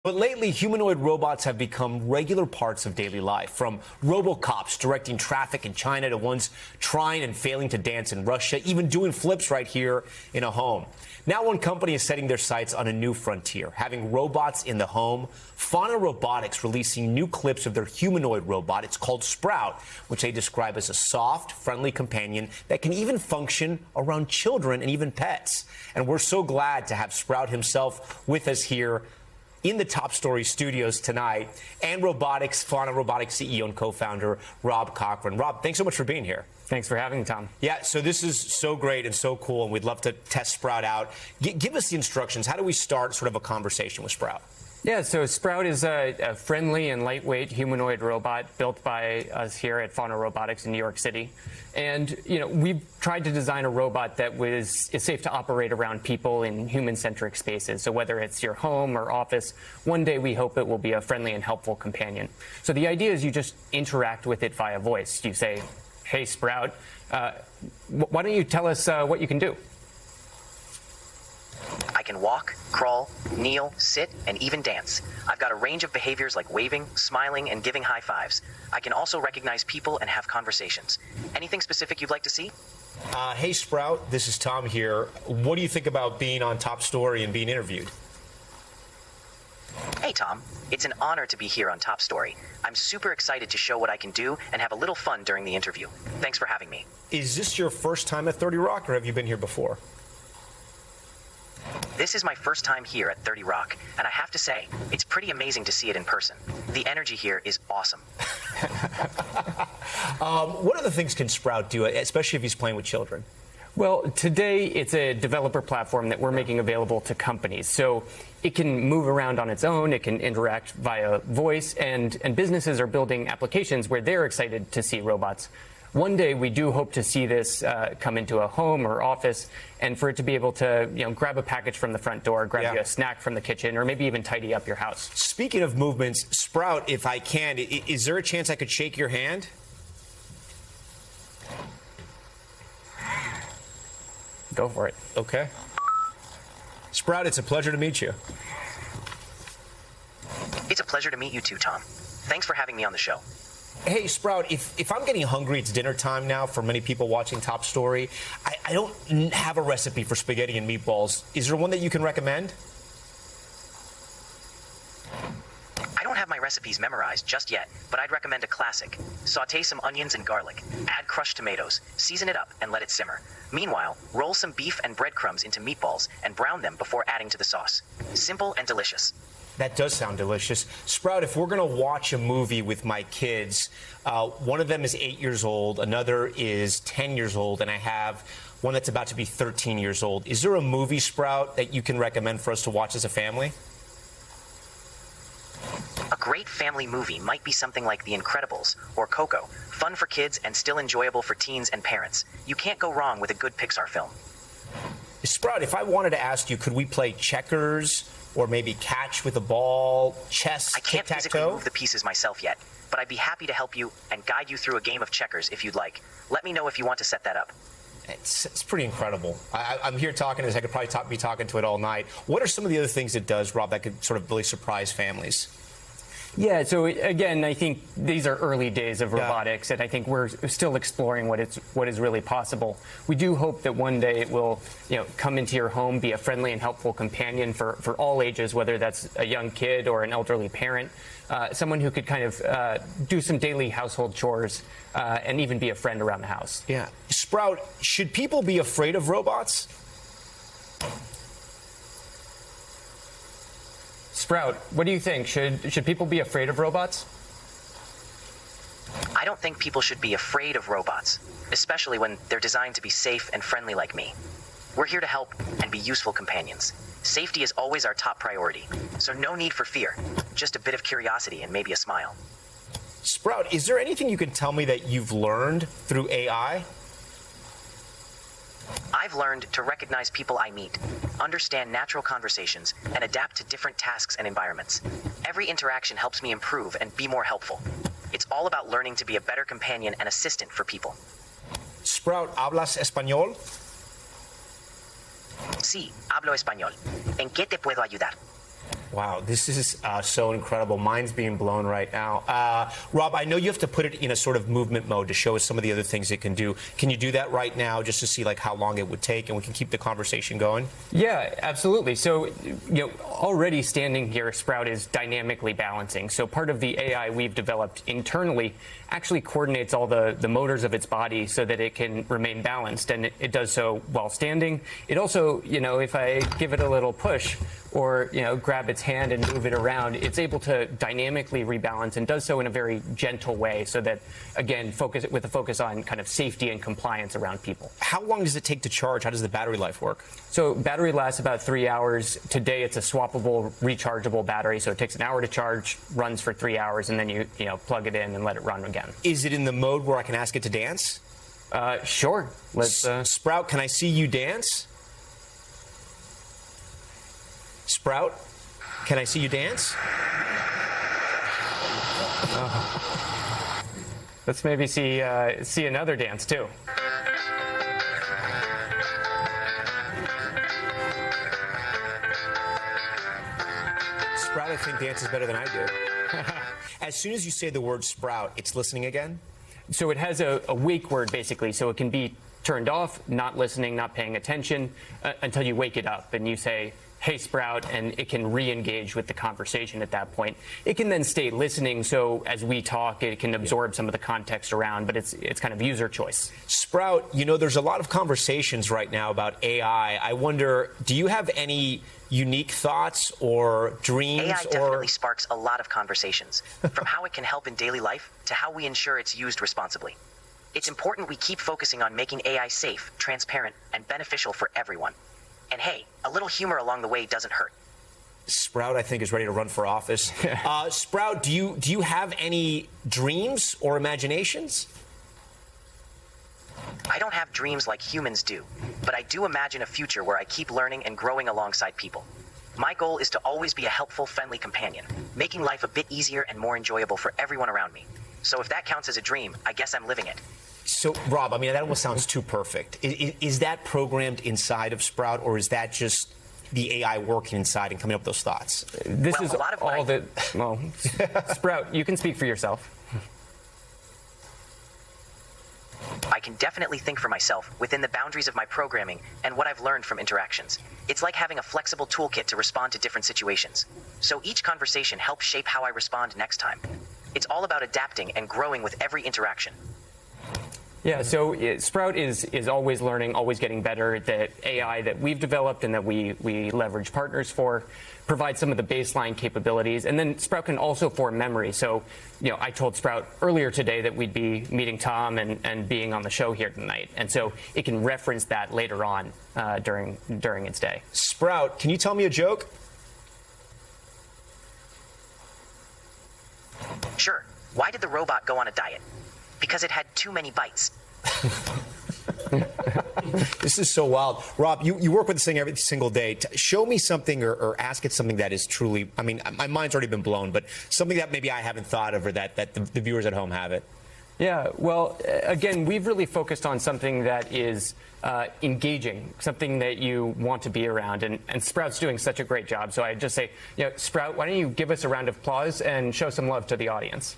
But lately, humanoid robots have become regular parts of daily life, from robocops directing traffic in China to ones trying and failing to dance in Russia, even doing flips right here in a home. Now one company is setting their sights on a new frontier, having robots in the home. Fauna Robotics releasing new clips of their humanoid robot. It's called Sprout, which they describe as a soft, friendly companion that can even function around children and even pets. And we're so glad to have Sprout himself with us here in the Top Story studios tonight, and Fauna Robotics CEO and co-founder Rob Cochran. Rob, thanks so much for being here. Thanks for having me, Tom. Yeah, so this is so great and so cool, and we'd love to test Sprout out. Give us the instructions. How do we start sort of a conversation with Sprout? Yeah, so Sprout is a friendly and lightweight humanoid robot built by us here at Fauna Robotics in New York City. And, we've tried to design a robot that is safe to operate around people in human-centric spaces. So whether it's your home or office, one day we hope it will be a friendly and helpful companion. So the idea is you just interact with it via voice. You say, "Hey, Sprout, why don't you tell us what you can do?" I can walk, crawl, kneel, sit, and even dance. I've got a range of behaviors like waving, smiling, and giving high fives. I can also recognize people and have conversations. Anything specific you'd like to see? Hey, Sprout, this is Tom here. What do you think about being on Top Story and being interviewed? Hey, Tom. It's an honor to be here on Top Story. I'm super excited to show what I can do and have a little fun during the interview. Thanks for having me. Is this your first time at 30 Rock, or have you been here before? This is my first time here at 30 Rock, and I have to say, it's pretty amazing to see it in person. The energy here is awesome. What other things can Sprout do, especially if he's playing with children? Well, today it's a developer platform that we're making available to companies. So it can move around on its own, it can interact via voice, and businesses are building applications where they're excited to see robots. One day we do hope to see this come into a home or office, and for it to be able to grab a package from the front door, grab you a snack from the kitchen, or maybe even tidy up your house. Speaking of movements, Sprout, if I can, is there a chance I could shake your hand? Go for it. Okay. Sprout, it's a pleasure to meet you. It's a pleasure to meet you too, Tom. Thanks for having me on the show. Hey, Sprout, if I'm getting hungry, it's dinner time now for many people watching Top Story. I don't have a recipe for spaghetti and meatballs. Is there one that you can recommend? I don't have my recipes memorized just yet, but I'd recommend a classic. Sauté some onions and garlic, add crushed tomatoes, season it up, and let it simmer. Meanwhile, roll some beef and breadcrumbs into meatballs and brown them before adding to the sauce. Simple and delicious. That does sound delicious. Sprout, if we're going to watch a movie with my kids, one of them is 8 years old, another is 10 years old, and I have one that's about to be 13 years old. Is there a movie, Sprout, that you can recommend for us to watch as a family? A great family movie might be something like The Incredibles or Coco. Fun for kids and still enjoyable for teens and parents. You can't go wrong with a good Pixar film. Sprout, if I wanted to ask you, could we play checkers or maybe catch with a ball, chess, I can't physically tic-tac-toe? move the pieces myself yet, but I'd be happy to help you and guide you through a game of checkers if you'd like. Let me know if you want to set that up. It's pretty incredible. I'm here talking to this. I could probably be talking to it all night. What are some of the other things it does, Rob, that could sort of really surprise families? Yeah, so again, I think these are early days of robotics, and I think we're still exploring what is really possible. We do hope that one day it will, come into your home, be a friendly and helpful companion for all ages, whether that's a young kid or an elderly parent, someone who could kind of do some daily household chores and even be a friend around the house. Yeah. Sprout, should people be afraid of robots? Sprout, what do you think? Should people be afraid of robots? I don't think people should be afraid of robots, especially when they're designed to be safe and friendly like me. We're here to help and be useful companions. Safety is always our top priority, so no need for fear, just a bit of curiosity and maybe a smile. Sprout, is there anything you can tell me that you've learned through AI? I've learned to recognize people I meet, understand natural conversations, and adapt to different tasks and environments. Every interaction helps me improve and be more helpful. It's all about learning to be a better companion and assistant for people. Sprout, ¿hablas español? Sí, hablo español. ¿En qué te puedo ayudar? Wow, this is so incredible. Mine's being blown right now. Rob, I know you have to put it in a sort of movement mode to show us some of the other things it can do. Can you do that right now just to see like how long it would take, and we can keep the conversation going? Yeah, absolutely. So, already standing here, Sprout is dynamically balancing. So part of the AI we've developed internally actually coordinates all the motors of its body so that it can remain balanced, and it does so while standing. It also, if I give it a little push or grab its hand and move it around, it's able to dynamically rebalance, and does so in a very gentle way, so that, again, with a focus on kind of safety and compliance around people. How long does it take to charge? How does the battery life work? So battery lasts about 3 hours. Today it's a swappable, rechargeable battery, so it takes an hour to charge, runs for 3 hours, and then you plug it in and let it run again. Is it in the mode where I can ask it to dance? Sure. Let's Sprout, can I see you dance? Sprout, can I see you dance? Let's maybe see another dance too. Sprout, I think, dances better than I do. As soon as you say the word Sprout, it's listening again? So it has a wake word, basically, so it can be turned off, not listening, not paying attention, until you wake it up and you say, "Hey, Sprout," and it can re-engage with the conversation at that point. It can then stay listening, so as we talk, it can absorb some of the context around, but it's kind of user choice. Sprout, there's a lot of conversations right now about AI. I wonder, do you have any unique thoughts or dreams? AI definitely sparks a lot of conversations, from how it can help in daily life to how we ensure it's used responsibly. It's important we keep focusing on making AI safe, transparent, and beneficial for everyone. And hey, a little humor along the way doesn't hurt. Sprout, I think, is ready to run for office. Sprout, do you have any dreams or imaginations? I don't have dreams like humans do, but I do imagine a future where I keep learning and growing alongside people. My goal is to always be a helpful, friendly companion, making life a bit easier and more enjoyable for everyone around me. So if that counts as a dream, I guess I'm living it. So, Rob, that almost sounds too perfect. Is that programmed inside of Sprout, or is that just the AI working inside and coming up with those thoughts? This is all that. Well, Sprout, you can speak for yourself. I can definitely think for myself within the boundaries of my programming and what I've learned from interactions. It's like having a flexible toolkit to respond to different situations. So each conversation helps shape how I respond next time. It's all about adapting and growing with every interaction. Yeah, so Sprout is always learning, always getting better. The AI that we've developed and that we leverage partners for provides some of the baseline capabilities. And then Sprout can also form memory. So, I told Sprout earlier today that we'd be meeting Tom and being on the show here tonight. And so it can reference that later on during its day. Sprout, can you tell me a joke? Sure. Why did the robot go on a diet? Because it had too many bites. This is so wild. Rob, you work with this thing every single day. Show me something or ask it something that is truly, my mind's already been blown, but something that maybe I haven't thought of, or that the viewers at home haven't. Yeah, well, again, we've really focused on something that is engaging, something that you want to be around, and Sprout's doing such a great job. So I'd just say, Sprout, why don't you give us a round of applause and show some love to the audience?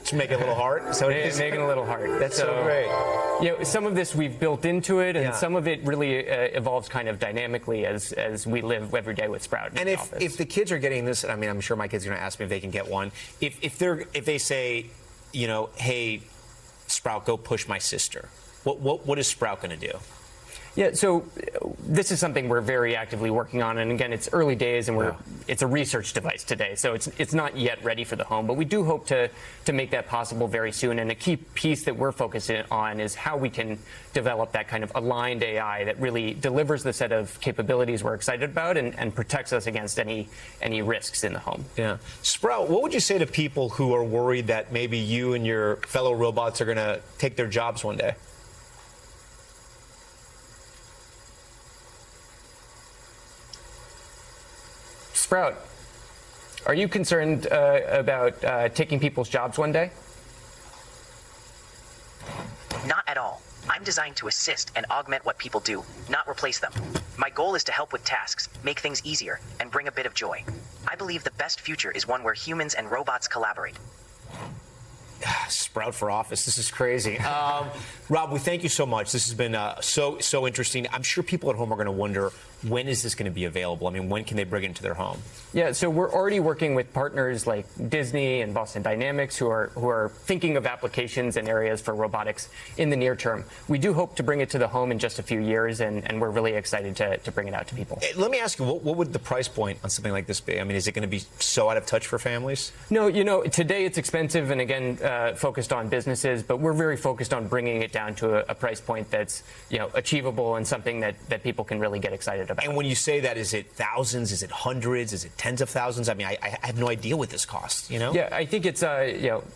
To make it a little heart. So making a little heart. That's so great. Some of this we've built into it, and some of it really evolves kind of dynamically as we live every day with Sprout. And if the kids are getting this, I'm sure my kids are going to ask me if they can get one. If they say, hey, Sprout, go push my sister, what is Sprout going to do? Yeah, so this is something we're very actively working on, and again, it's early days, and it's a research device today, so it's not yet ready for the home, but we do hope to make that possible very soon. And a key piece that we're focusing on is how we can develop that kind of aligned AI that really delivers the set of capabilities we're excited about and protects us against any risks in the home. Yeah, Sprout, what would you say to people who are worried that maybe you and your fellow robots are going to take their jobs one day? Sprout, are you concerned about taking people's jobs one day? I'm designed to assist and augment what people do, not replace them. My goal is to help with tasks, make things easier, and bring a bit of joy. I believe the best future is one where humans and robots collaborate. Sprout for office. This is crazy. Rob, we thank you so much. This has been so interesting. I'm sure people at home are going to wonder, when is this going to be available? I mean, when can they bring it into their home? Yeah, so we're already working with partners like Disney and Boston Dynamics who are thinking of applications and areas for robotics in the near term. We do hope to bring it to the home in just a few years, and we're really excited to bring it out to people. Let me ask you, what would the price point on something like this be? I mean, is it going to be so out of touch for families? No, today it's expensive and, again, focused on businesses, but we're very focused on bringing it down to a price point that's, achievable and something that people can really get excited about. And when you say that, is it thousands? Is it hundreds? Is it tens of thousands? I mean, I have no idea what this costs, Yeah, I think it's,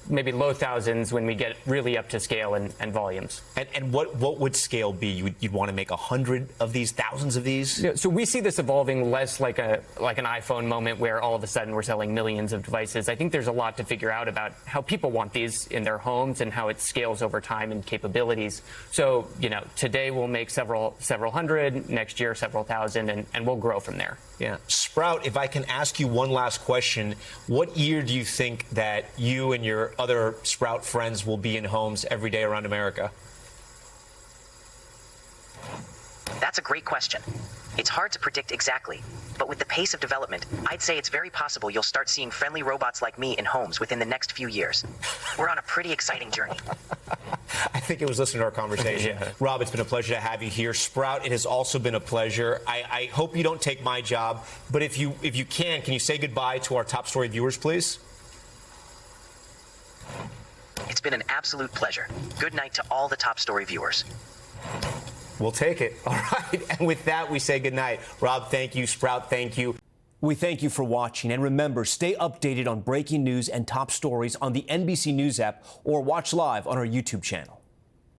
maybe low thousands when we get really up to scale and volumes. And what would scale be? You'd want to make 100 of these, thousands of these? Yeah, so we see this evolving less like an iPhone moment where all of a sudden we're selling millions of devices. I think there's a lot to figure out about how people want these in their homes and how it scales over time and capabilities. So, today we'll make several hundred, next year several thousand, and we'll grow from there. Yeah. Sprout, if I can ask you one last question, what year do you think that you and your other Sprout friends will be in homes every day around America? That's a great question. It's hard to predict exactly, but with the pace of development, I'd say it's very possible you'll start seeing friendly robots like me in homes within the next few years. We're on a pretty exciting journey. I think it was listening to our conversation. Yeah. Rob, it's been a pleasure to have you here. Sprout, it has also been a pleasure. I hope you don't take my job, but if you can you say goodbye to our Top Story viewers, please? It's been an absolute pleasure. Good night to all the Top Story viewers. We'll take it. All right. And with that, we say goodnight. Rob, thank you. Sprout, thank you. We thank you for watching. And remember, stay updated on breaking news and top stories on the NBC News app or watch live on our YouTube channel.